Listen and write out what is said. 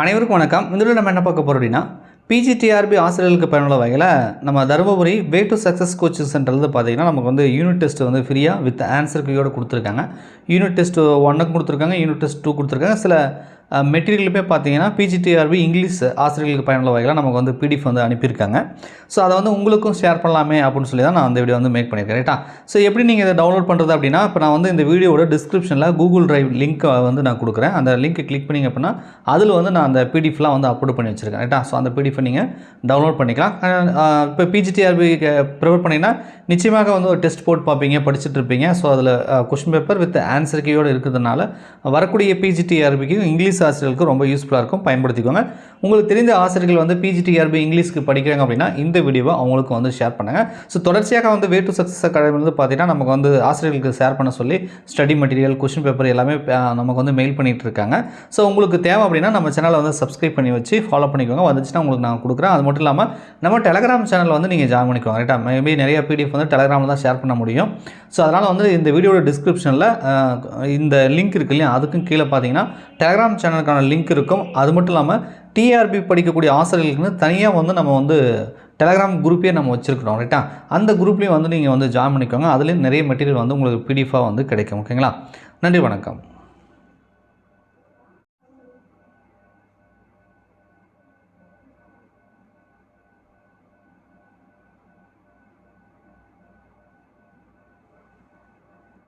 அனைவருக்கும் வணக்கம். இந்த வீடியோவில் நம்ம என்ன பார்க்க போகிறோம் அப்படின்னா, பிஜிடிஆர்பி ஆசிரியர்களுக்கு பயனுள்ள வகையில் நம்ம Dharmapuri way to success coaching சென்டர்லேருந்து பார்த்தீங்கன்னா நமக்கு வந்து யூனிட் டெஸ்ட் வந்து ஃப்ரீயாக வித் ஆன்சர் கீயோடு கொடுத்துருக்காங்க. யூனிட் டெஸ்ட் 1க்கு கொடுத்துருக்காங்க, யூனிட் டெஸ்ட் 2 கொடுத்துருக்காங்க. சில மெட்டீரியலுமே பார்த்தீங்கன்னா பிஜிடிஆர்பி இங்கிலீஷ் ஆசிரியர்களுக்கு பயனுள்ள வகையில் நமக்கு வந்து பிடிஎஃப் வந்து அனுப்பியிருக்காங்க. ஸோ அதை வந்து உங்களுக்கும் ஷேர் பண்ணலாமே அப்படின்னு சொல்லி தான் நான் அந்த வீடியோ வந்து மேக் பண்ணியிருக்கேன். ரைட்டா? ஸோ எப்படி நீங்கள் இதை டவுன்லோட் பண்ணுறது அப்படின்னா, இப்போ நான் வந்து இந்த வீடியோட டிஸ்கிரிப்ஷனில் கூகுள் டிரைவ் லிங்க் வந்து நான் கொடுக்குறேன். அந்த லிங்க்கை கிளிக் பண்ணிங்க அப்படின்னா அதில் வந்து நான் அந்த பிடிஎஃப்லாம் வந்து அப்லோட் பண்ணி வச்சுருக்கேன். ரைட்டா? ஸோ அந்த பிடிஎஃபை நீங்கள் டவுன்லோட் பண்ணிக்கலாம். இப்போ பிஜிடிஆர்பி ப்ரிப்பேர் பண்ணிங்கன்னா நிச்சயமாக வந்து ஒரு டெஸ்ட் போட்டு பார்ப்பீங்க, படிச்சுட்டு இருப்பீங்க. ஸோ அதில் கொஸ்டின் பேப்பர் வித் ஆன்சர் கீயோடு இருக்கிறதுனால வரக்கூடிய பிஜிடிஆர்பிக்கு இங்கிலீஷ் ஆசிரியர்களுக்கு ரொம்ப யூஸ்ஃபுல்லாக இருக்கும். பயன்படுத்திக்கோங்க. உங்களுக்கு தெரிந்த ஆசிரியர்கள் வந்து பிஜிடிஆர்பி இங்கிலீஷ்க்கு படிக்கிறாங்க அப்படின்னா இந்த வீடியோவை அவங்களுக்கு வந்து ஷேர் பண்ணுங்கள். ஸோ தொடர்ச்சியாக வந்து வே டு சக்ஸஸ் அகாடமி வந்து பார்த்தீங்கன்னா நமக்கு வந்து ஆசிரியர்களுக்கு ஷேர் பண்ண சொல்லி ஸ்டடி மெட்டீரியல், கொஸ்டின் பேப்பர் எல்லாமே நமக்கு வந்து மெயில் பண்ணிகிட்டு இருக்காங்க. ஸோ உங்களுக்கு தேவை அப்படின்னா நம்ம சேனலை வந்து சப்ஸ்கிரைப் பண்ணி வச்சு ஃபாலோ பண்ணிக்கோங்க. வந்துச்சுன்னா உங்களுக்கு நான் கொடுக்குறேன். அது மட்டும் இல்லாமல் நம்ம டெலகிராம் சேனல் வந்து நீங்கள் ஜாயின் பண்ணிக்கோங்க. ரைட்டா? மேபி நிறைய பிடிஎஃப் வந்து டெலகிராமில் தான் ஷேர் பண்ண முடியும். ஸோ அதனால் வந்து இந்த வீடியோட டிஸ்கிரிப்ஷனில் இந்த லிங்க் இருக்கு இல்லையா, அதுக்கும் கீழே பார்த்தீங்கன்னா டெலகிராம் சேனலுக்கான லிங்க் இருக்கும். அது மட்டும் இல்லாமல் டிஆர்பி படிக்கக்கூடிய ஆசிரியர்களுக்குன்னு தனியாக வந்து நம்ம வந்து டெலகிராம் குரூப்பே நம்ம வச்சுருக்கிறோம். ரைட்டா? அந்த குரூப்லேயும் வந்து நீங்கள் வந்து ஜாயின் பண்ணிக்கோங்க. அதுலேயும் நிறைய மெட்டீரியல் வந்து உங்களுக்கு பிடிஎஃபாக வந்து கிடைக்கும். ஓகேங்களா? நன்றி, வணக்கம்.